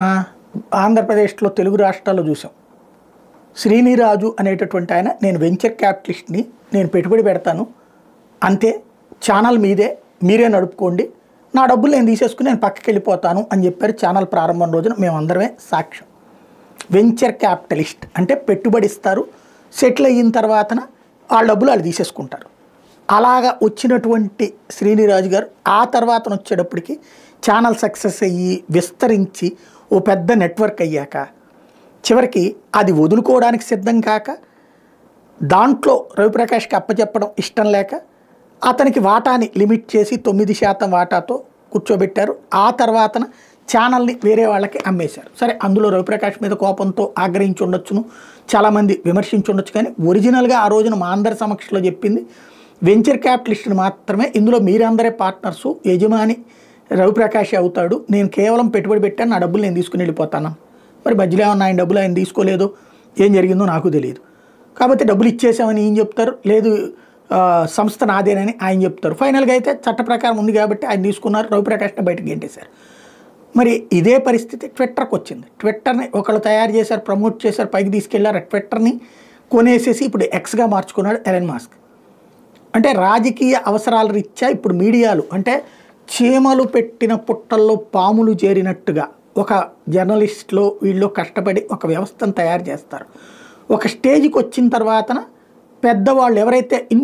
ఆ! ఆంధ్రప్రదేశ్‌లో తెలుగు రాష్ట్రాల్లో చూసాం. శ్రీనిరాజు అనేటటువంటి ఆయన నేను వెంచర్ క్యాపిటలిస్ట్‌ని. నేను పెట్టుబడి పెడతాను. అంతే ఛానల్ మీదే. మీరే నడుపుకోండి. నా డబ్బులు నేను తీసేసుకొని నేను పక్కకెళ్ళిపోతాను అని చెప్పారు ఛానల్ ప్రారంభం రోజున మేమందరమే సాక్ష్యం. వెంచర్ క్యాపిటలిస్ట్ అంటే పెట్టుబడి ఇస్తారు. సెటిల్ అయిన తర్వాతన వాళ్ళ డబ్బులు వాళ్ళు తీసేసుకుంటారు. అలాగా వచ్చినటువంటి శ్రీనిరాజు గారు ఆ తర్వాతన వచ్చేటప్పటికి ఛానల్ సక్సెస్ అయ్యి విస్తరించి ఓ పెద్ద నెట్వర్క్ అయ్యాక చివరికి అది వదులుకోవడానికి సిద్ధం కాక దాంట్లో రవిప్రకాష్కి అప్పచెప్పడం ఇష్టం లేక అతనికి వాటాని లిమిట్ చేసి 9% వాటాతో కూర్చోబెట్టారు. ఆ తర్వాతన ఛానల్ని వేరే వాళ్ళకి అమ్మేశారు. సరే అందులో రవిప్రకాష్ మీద కోపంతో ఆగ్రహించి ఉండొచ్చును, చాలామంది విమర్శించి ఉండొచ్చు. కానీ ఒరిజినల్గా ఆ రోజున మా అందరి సమక్షంలో చెప్పింది వెంచర్ క్యాపిటలిస్ట్ని మాత్రమే. ఇందులో మీరందరే పార్ట్నర్సు, యజమాని రవిప్రకాష్ అవుతాడు. నేను కేవలం పెట్టుబడి పెట్టాను, నా డబ్బులు నేను తీసుకుని వెళ్ళిపోతాను. మరి మధ్యలో ఏమన్నా ఆయన డబ్బులు ఆయన తీసుకోలేదు, ఏం జరిగిందో నాకు తెలియదు. కాబట్టి డబ్బులు ఇచ్చేసామని ఈయన చెప్తారు, లేదు సంస్థ నాదేనని ఆయన చెప్తారు. ఫైనల్గా అయితే చట్ట ప్రకారం ఉంది కాబట్టి ఆయన తీసుకున్నారు, రవిప్రకాష్ని బయటకు గెంటేశారు. మరి ఇదే పరిస్థితి ట్విట్టర్కి వచ్చింది. ట్విట్టర్ని ఒకళ్ళు తయారు చేశారు, ప్రమోట్ చేశారు, పైకి తీసుకెళ్లారు. ట్విట్టర్ని కొనేసేసి ఇప్పుడు ఎక్స్గా మార్చుకున్నాడు ఎలన్ మస్క్. అంటే రాజకీయ అవసరాల రీత్యా ఇప్పుడు మీడియాలు అంటే చీమలు పెట్టిన పుట్టల్లో పాములు చేరినట్టుగా ఒక జర్నలిస్ట్లో వీళ్ళు కష్టపడి ఒక వ్యవస్థను తయారు చేస్తారు. ఒక స్టేజ్కి వచ్చిన తర్వాతన పెద్దవాళ్ళు ఎవరైతే ఈ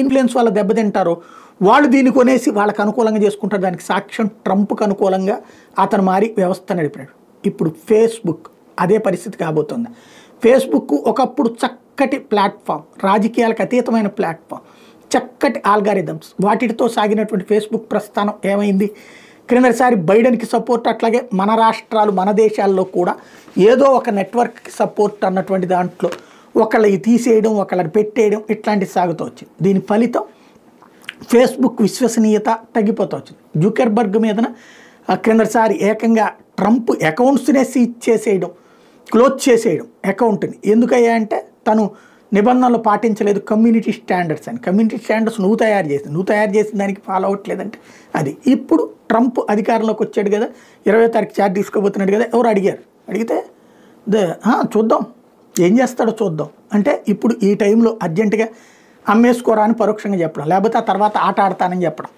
ఇన్ఫ్లుయెన్స్ వల్ల దెబ్బతింటారో వాళ్ళు దీన్ని కొనేసి వాళ్ళకి అనుకూలంగా చేసుకుంటారు. దానికి సాక్ష్యం ట్రంప్కి అనుకూలంగా అతను మారి వ్యవస్థ నడిపాడు. ఇప్పుడు ఫేస్బుక్ అదే పరిస్థితి కాబోతుంది. ఫేస్బుక్ ఒకప్పుడు చక్కటి ప్లాట్ఫామ్, రాజకీయాలకు అతీతమైన ప్లాట్ఫామ్, చక్కటి ఆల్గారిథమ్స్, వాటితో సాగినటువంటి ఫేస్బుక్ ప్రస్థానం ఏమైంది? క్రిందసారి బైడెన్కి సపోర్ట్, అట్లాగే మన రాష్ట్రాలు మన దేశాల్లో కూడా ఏదో ఒక నెట్వర్క్కి సపోర్ట్ అన్నటువంటి దాంట్లో ఒకళ్ళని తీసేయడం, ఒకళ్ళని పెట్టేయడం ఇట్లాంటివి సాగుతూ వచ్చింది. దీని ఫలితం ఫేస్బుక్ విశ్వసనీయత తగ్గిపోతూ వచ్చింది. జుకర్బర్గ్ మీదన క్రిందసారి ఏకంగా ట్రంప్ అకౌంట్స్నే సీజ్ చేసేయడం, క్లోజ్ చేసేయడం అకౌంట్ని. ఎందుకయ్యా అంటే తను నిబంధనలు పాటించలేదు, కమ్యూనిటీ స్టాండర్డ్స్ అని. కమ్యూనిటీ స్టాండర్డ్స్ నువ్వు తయారు చేసిన దానికి ఫాలో అవ్వట్లేదంటే అది. ఇప్పుడు ట్రంప్ అధికారంలోకి వచ్చాడు కదా, 20వ తారీఖు ఛార్జ్ తీసుకోబోతున్నాడు కదా, ఎవరు అడిగితే చూద్దాం ఏం చేస్తాడో చూద్దాం అంటే ఇప్పుడు ఈ టైంలో అర్జెంటుగా అమ్మేసుకోరా అని పరోక్షంగా చెప్పడం, లేకపోతే ఆ తర్వాత ఆట ఆడతానని చెప్పడం.